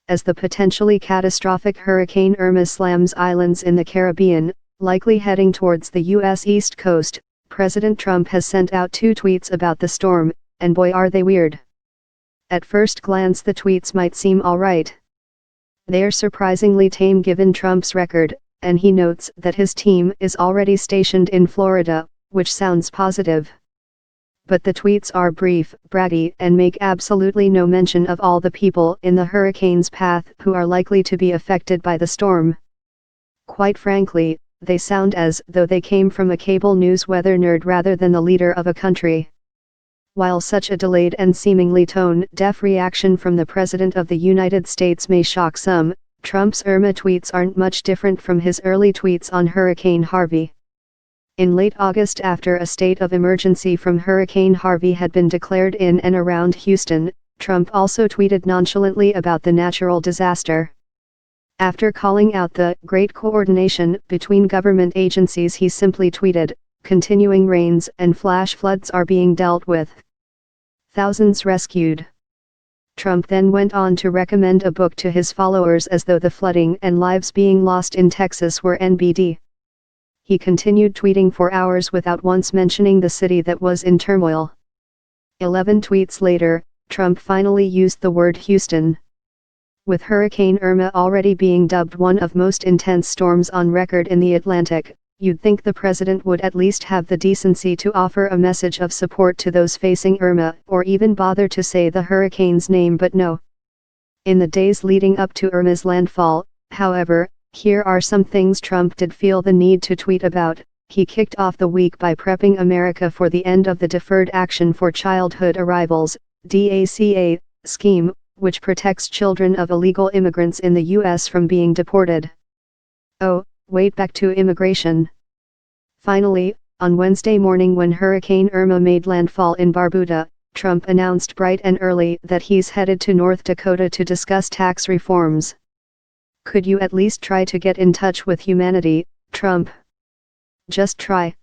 as the potentially catastrophic Hurricane Irma slams islands in the Caribbean, likely heading towards the U.S. East Coast, President Trump has sent out 2 tweets about the storm, and boy are they weird. At first glance the tweets might seem alright. They're surprisingly tame given Trump's record, and he notes that his team is already stationed in Florida, which sounds positive. But the tweets are brief, braggy, and make absolutely no mention of all the people in the hurricane's path who are likely to be affected by the storm. Quite frankly, they sound as though they came from a cable news weather nerd rather than the leader of a country. While such a delayed and seemingly tone-deaf reaction from the President of the United States may shock some, Trump's Irma tweets aren't much different from his early tweets on Hurricane Harvey. In late August, after a state of emergency from Hurricane Harvey had been declared in and around Houston, Trump also tweeted nonchalantly about the natural disaster. After calling out the great coordination between government agencies, he simply tweeted, "Continuing rains and flash floods are being dealt with. Thousands rescued." Trump then went on to recommend a book to his followers as though the flooding and lives being lost in Texas were NBD. He continued tweeting for hours without once mentioning the city that was in turmoil. 11 tweets later, Trump finally used the word Houston. With Hurricane Irma already being dubbed one of most intense storms on record in the Atlantic, you'd think the president would at least have the decency to offer a message of support to those facing Irma, or even bother to say the hurricane's name, but no. In the days leading up to Irma's landfall, however, here are some things Trump did feel the need to tweet about. He kicked off the week by prepping America for the end of the Deferred Action for Childhood Arrivals, DACA, scheme, which protects children of illegal immigrants in the U.S. from being deported. Oh, wait, back to immigration. Finally, on Wednesday morning when Hurricane Irma made landfall in Barbuda, Trump announced bright and early that he's headed to North Dakota to discuss tax reforms. Could you at least try to get in touch with humanity, Trump? Just try.